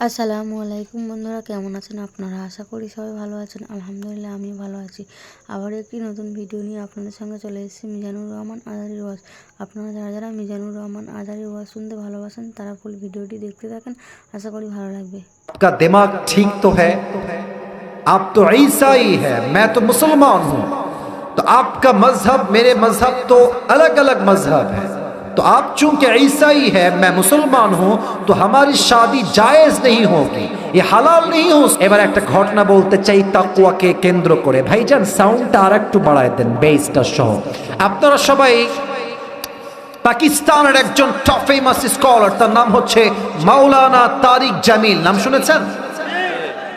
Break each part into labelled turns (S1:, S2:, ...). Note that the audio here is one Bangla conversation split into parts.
S1: আসসালামু আলাইকুম বন্ধুরা, কেমন আছেন আপনারা? আশা করি সবাই ভালো আছেন। আলহামদুলিল্লাহ আমি ভালো আছি। আবার একটি নতুন ভিডিও নিয়ে আপনাদের সঙ্গে চলে এসেছি মিজানুর রহমান আজহারীর ওয়াজ। আপনারা যারা যারা মিজানুর রহমান আজহারীর ওয়াজ শুনতে ভালোবাসেন তারা ফুল ভিডিওটি দেখতে থাকেন, আশা করি ভালো লাগবে।
S2: आपका दिमाग ठीक तो है? आप तो ईसाई है, मैं तो मुसलमान हूं। तो आपका मजहब मेरे मजहब तो अलग अलग मजहब है। तो आप चूंकि ईसाई है, मैं मुसलमान हूं, तो हमारी शादी जायज नहीं होगी, ये হালাল नहीं हो। এবার একটা ঘটনা বলতে চাই তাকওয়াকে কেন্দ্র করে। ভাইজান সাউন্ডটা আরেকটু বাড়ায় দেন, বেসটা সহ। আপনারা সবাই পাকিস্তানের একজন টপ ফেমাস স্কলার, তার নাম হচ্ছে মাওলানা তারিক জামিল, নাম শুনেছেন?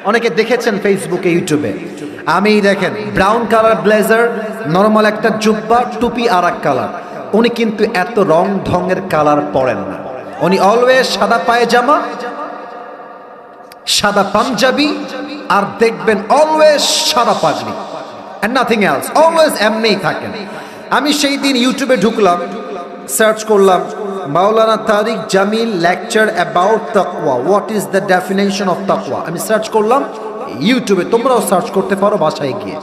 S2: অনেকে দেখেছেন ফেসবুকে, ইউটিউবে। আমি দেখেন ব্রাউন কালার ব্লেজার, নরমাল একটা জুব্বা, টুপি আর এক কালার। উনি কিন্তু এত রং ঢঙের কালার পরেন না। উনি অলওয়েজ সাদা পায়জামা, সাদা পাঞ্জাবি, আর দেখবেন অলওয়েজ সাদা পাগড়ি, and nothing else, অলওয়েজ এমনিই থাকেন। আমি সেই দিন ইউটিউবে ঢুকলাম, সার্চ করলাম মাওলানা তারিক জামিল লেকচার অ্যাবাউট তাকওয়া, what is the definition of তাকওয়া। আমি সার্চ করলাম ইউটিউবে, তোমরাও সার্চ করতে পারো বাসায় গিয়ে।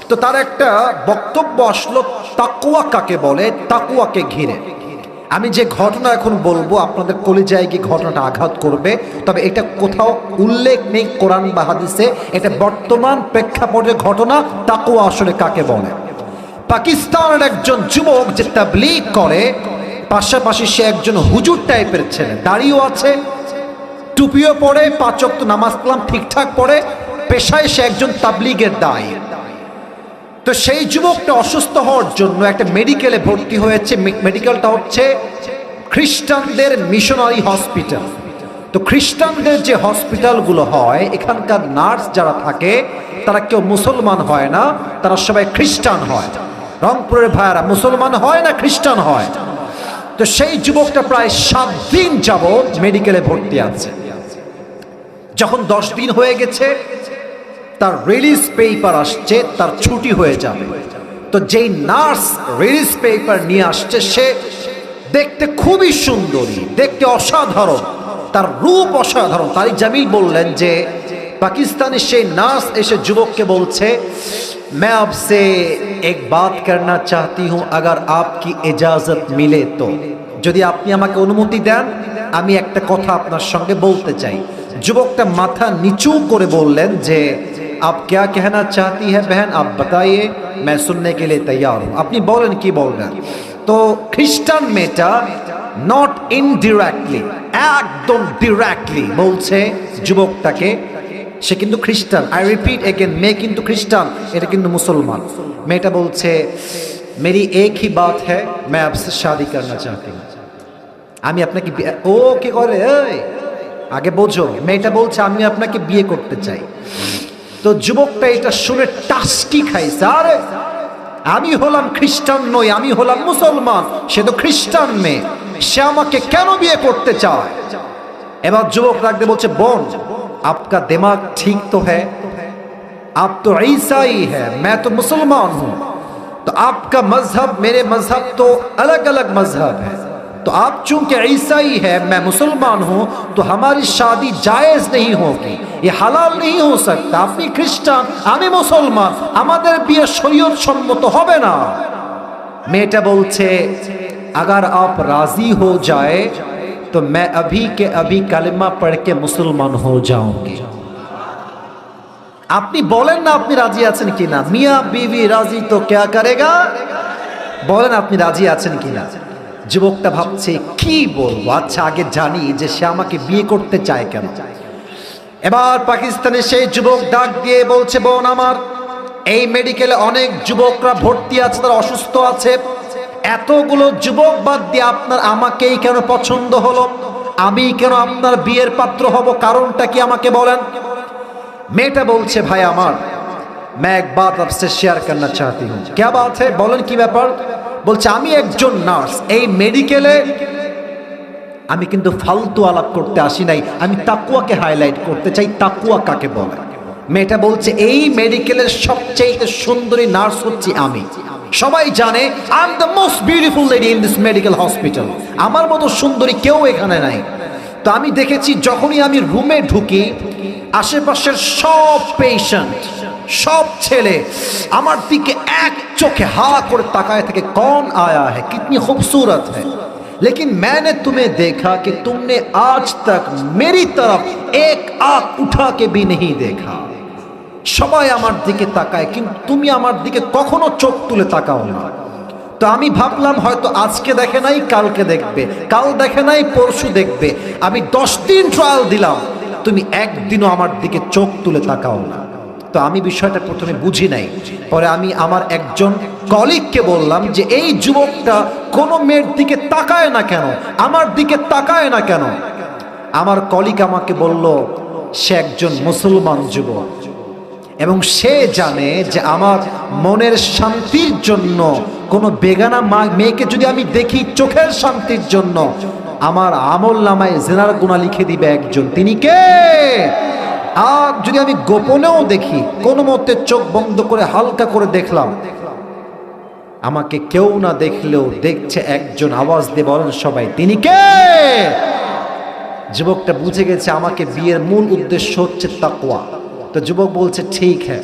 S2: তো তার একটা বক্তব্য আসলো তাকওয়া কাকে বলে, তাকওয়াকে ঘিরে। আমি যে ঘটনা এখন বলবো আপনাদের কলিজায় গিয়ে ঘটনাটা আঘাত করবে, তবে এটা কোথাও উল্লেখ নেই কোরআন বা হাদিসে। এটা বর্তমান প্রেক্ষাপটের ঘটনা। তাকওয়া আসলে কাকে বলে? পাকিস্তানের একজন যুবক যে তাবলীগ করে, পাশাপাশি সে একজন হুজুর টাইপের ছেলে, দাড়িও আছে, টুপিও পরে, 5 ওয়াক্ত নামাজ কালাম ঠিকঠাক পড়ে, পেশায় সে একজন তাবলীগের দায়ী। তো সেই যুবকটা অসুস্থ হওয়ার জন্য একটা মেডিকেলে ভর্তি হয়েছে। মেডিকেলটা হচ্ছে খ্রিস্টানদের মিশনারি হসপিটাল। তো খ্রিস্টানদের যে হসপিটালগুলো হয়, এখানকার নার্স যারা থাকে তারা কেউ মুসলমান হয় না, তারা সবাই খ্রিস্টান হয়। রংপুরের ভাইয়ারা মুসলমান হয় না খ্রিস্টান হয়। তো সেই যুবকটা প্রায় 7 দিন যাবত মেডিকেলে ভর্তি আছে। যখন 10 দিন হয়ে গেছে, তার রিলিজ পেপার আসছে, তার ছুটি হয়ে যাবে। তো যেই নার্স রিলিজ পেপার নিয়ে আসছে, সে দেখতে খুবই সুন্দরী, দেখতে অসাধারণ, তার রূপ অসাধারণ। তারিক জামিল বললেন যে পাকিস্তানের সেই নার্স এসে যুবককে বলছে, मैं आपसे एक बात करना चाहती हूं, अगर आपकी इजाजत मिले तो, যদি আপনি আমাকে অনুমতি দেন আমি একটা কথা আপনার সঙ্গে বলতে চাই। যুবকটা মাথা নিচু করে বললেন যে आप क्या कहना चाहती है बहन, आप बताइए, मैं सुनने के लिए तैयार हूं। আপনি বলেন কি বলবেন। তো খ্রিস্টান মেয়েটা নট ইনডিরেক্টলি, একদম ডিরেক্টলি বলছে যুবকটাকে, সে কিন্তু খ্রিস্টান। আই রিপিট এগেন, মেয়ে কিন্তু খ্রিস্টান, এটা কিন্তু মুসলমান। মেয়েটা বলছে मेरी एक ही बात है, मैं आपसे शादी करना चाहती हूँ। আমি আপনাকে ও কি করে, এই আগে বোঝো। মেয়েটা বলছে আমি আপনাকে বিয়ে করতে চাই। তো যুবকটা এটা শুনে টাস্কি খাইছে, আরে আমি হলাম খ্রিস্টান নই, আমি হলাম মুসলমান, সে তো খ্রিস্টান মেয়ে, সে আমাকে কেন বিয়ে করতে চায়? এবার যুবক রাখতে বলছে, বোন आपका दिमाग ठीक तो है? आप तो ईसाई है, मैं तो मुसलमान हूं। तो आपका मजहब मेरे मजहब तो अलग अलग मजहब है। तो आप चूंकि ईसाई है, मैं मुसलमान हूं, तो हमारी शादी जायज नहीं होगी, ये हलाल नहीं हो सकता। আপনি খ্রিস্টান, আমি মুসলমান, আমাদের বিয়ে শরীয়ত সম্মত হবে না। মেয়েটা বলছে अगर आप राजी हो जाए तो मैं अभी के अभी कलिमा पढ़ के मुसलमान हो जाऊंगी। আপনি বলেন না আপনি রাজি আছেন কিনা। মিয়া বিবি রাজি তো क्या करेगा, বলেন আপনি রাজি আছেন কিনা। যুবকটা ভাবছে কি বলবো, আচ্ছা আগে জানি যে সে আমাকে বিয়ে করতে চায় কেন। এবার পাকিস্তানের সেই যুবক ডাক দিয়ে বলছে, বোন আমার, এই মেডিকেলে অনেক যুবকরা ভর্তি আছে, তারা অসুস্থ আছে, এতগুলো যুবক বাদ দিয়ে আপনার আমাকেই কেন পছন্দ হলো, আমি কেন আপনার বিয়ের পাত্র হব, কারণটা কি আমাকে বলেন। মেয়েটা বলছে, ভাই আমার, मैं एक बात आपसे शेयर करना चाहती हूँ। क्या बात है, বলেন কি ব্যাপার। বলছে আমি একজন নার্স, এই মেডিকেলে আমি কিন্তু ফালতু আলাপ করতে আসি নাই, আমি তাকওয়াকে হাইলাইট করতে চাই, তাকওয়া কাকে বলে। মেয়েটা বলছে এই মেডিকেলের সবচেয়ে সুন্দরী নার্স হচ্ছি আমি, সবাই জানে I am the most beautiful lady in this medical hospital, আমার মতো সুন্দরী কেউ এখানে নাই। তো আমি দেখেছি যখনই আমি রুমে ঢুকি আশেপাশের সব পেশেন্ট, সব ছেলে আমার দিকে এক চোখে হা করে তাকায় থাকে, कौन आया है, कितनी खूबसूरत है, लेकिन मैंने तुम्हें देखा कि तुमने आज तक मेरी तरफ एक आंख उठा के भी नहीं देखा। সবাই আমার দিকে তাকায় কিন্তু তুমি আমার দিকে কখনো চোখ তুলে তাকাও না। তো আমি ভাবলাম হয়তো আজকে দেখে নাই কালকে দেখবে, কাল দেখে নাই পরশু দেখবে। আমি 10 দিন ট্রায়াল দিলাম, তুমি একদিনও আমার দিকে চোখ তুলে তাকাও না। তো আমি বিষয়টা প্রথমে বুঝি নাই, পরে আমি আমার একজন কলিগকে বললাম যে এই যুবকটা কোনো মেয়ের দিকে তাকায় না কেন, আমার দিকে তাকায় না কেন। আমার কলিগ আমাকে বলল সে একজন মুসলমান যুবক এবং সে জানে যে আমার মনের শান্তির জন্য কোনো বেগানা মেয়েকে যদি আমি দেখি চোখের শান্তির জন্য, আমার আমল নামায় জিনার গুনাহ লিখে দিবে একজন, তিনি কে? আর যদি আমি গোপনেও দেখি, কোনো মতে চোখ বন্ধ করে হালকা করে দেখলাম, আমাকে কেউ না দেখলেও দেখছে একজন, আওয়াজ দিয়ে বলেন সবাই, তিনি কে? যুবকটা বুঝে গেছে আমাকে বিয়ের মূল উদ্দেশ্য হচ্ছে তাকওয়া। तो युवक बोलते ठीक है,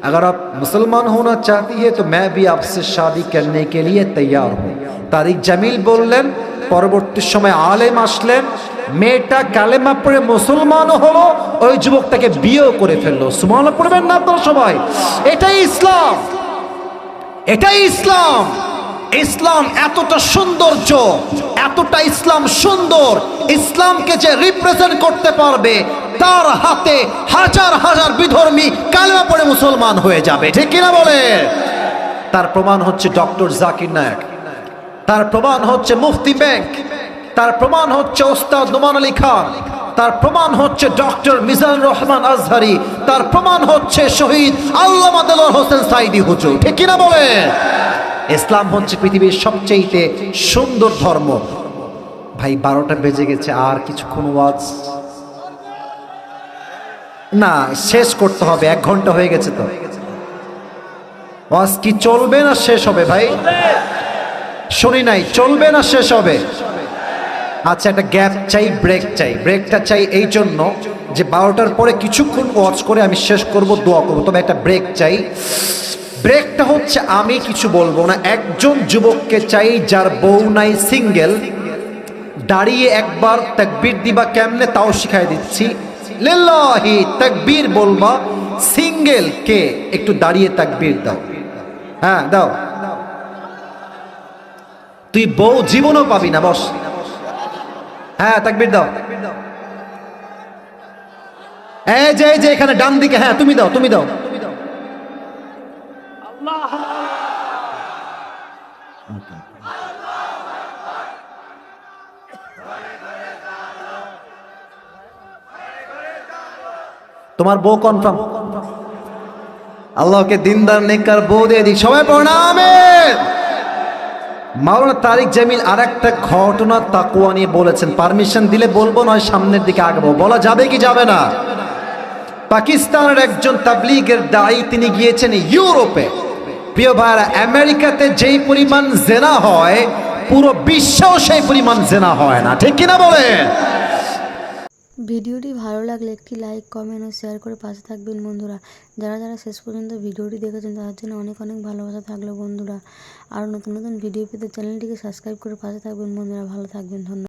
S2: अगर आप मुसलमान होना चाहती है तो मैं भी आपसे शादी करने के लिए तैयार हूँ। तारिक जमील बोलें, परवर्ती समय आलेम आसलें, मेয়েটা কালেমা পড়ে মুসলমান হলো, ওই যুবকটাকে বিয়েও করে ফেললো। সুবহানাল্লাহ পড়বেন না আপনারা সবাই? এটাই ইসলাম, এটাই ইসলাম। ইসলাম এতটা সৌন্দর্য, এতটা ইসলাম সুন্দর, ইসলামকে যে রিপ্রেজেন্ট করতে পারবে তার হাতে হাজার হাজার বিধর্মী কালেমা পড়ে মুসলমান হয়ে যাবে, ঠিক কিনা বলে? তার প্রমাণ হচ্ছে ডক্টর জাকির নায়েক, তার প্রমাণ হচ্ছে মুফতি ব্যাংক, তার প্রমাণ হচ্ছে ওস্তাদ নোমান আলী খান, তার প্রমাণ হচ্ছে ডক্টর মিজানুর রহমান আজহারি, তার প্রমাণ হচ্ছে শহীদ আল্লামা দেলোয়ার হোসেন সাইদি হুজুর, ঠিক কিনা বলে? ইসলাম হচ্ছে পৃথিবীর সবচেয়ে সুন্দর ধর্ম। ভাই 12টা বেজে গেছে, আর কিছুক্ষণ ওয়াজ না শেষ করতে হবে, 1 ঘন্টা হয়ে গেছে। তো ওয়াজ কি চলবে না শেষ হবে? ভাই শুনি নাই, চলবে না শেষ হবে? আচ্ছা একটা গ্যাপ চাই, ব্রেক চাই। ব্রেকটা চাই এই জন্য যে 12টার পরে কিছুক্ষণ ওয়াজ করে আমি শেষ করব, দোয়া করবো, তবে একটা ব্রেক চাই। ব্রেকটা হচ্ছে আমি কিছু বলবো না, একজন যুবককে চাই যার বউ নাই, সিঙ্গেল, দাঁড়িয়ে একবার তাকবীর দিবা কেমনে তাও শিখাই দিচ্ছি। লিল্লাহি তাকবীর বলবা, সিঙ্গেল কে একটু দাঁড়িয়ে তাকবীর দাও। হ্যাঁ দাও, তুই বউ জীবনও পাবি না, বস। হ্যাঁ তাকবীর দাও। এই যে এখানে ডান দিকে, হ্যাঁ তুমি দাও, তুমি দাও। তোমার বউ কনফার্ম? আল্লাহকে দিনদার নেককার বউ দিয়ে দিক, সবাই পড়না আমিন। মাওলানা তারিক জামিল আর একটা ঘটনা তাকওয়া নিয়ে বলেছেন, পারমিশন দিলে বলবো, নয় সামনের দিকে আগাবো। বলা যাবে কি যাবে না? পাকিস্তানের একজন তাবলীগের দায়ী, তিনি গিয়েছেন ইউরোপে। প্রিয় ভাইরা, আমেরিকাতে যেই পরিমাণ জেনা হয় পুরো বিশ্বেও সেই পরিমাণ জেনা হয় না, ঠিক কিনা বলে?
S1: ভিডিওটি ভালো লাগলে একটি লাইক, কমেন্ট ও শেয়ার করে পাশে থাকবেন বন্ধুরা। যারা যারা শেষ পর্যন্ত ভিডিওটি দেখেছেন তাদের জন্য অনেক অনেক ভালোবাসা থাকলো বন্ধুরা। আর নতুন নতুন ভিডিও পেতে চ্যানেলটিকে সাবস্ক্রাইব করে পাশে থাকবেন বন্ধুরা। ভালো থাকবেন, ধন্যবাদ।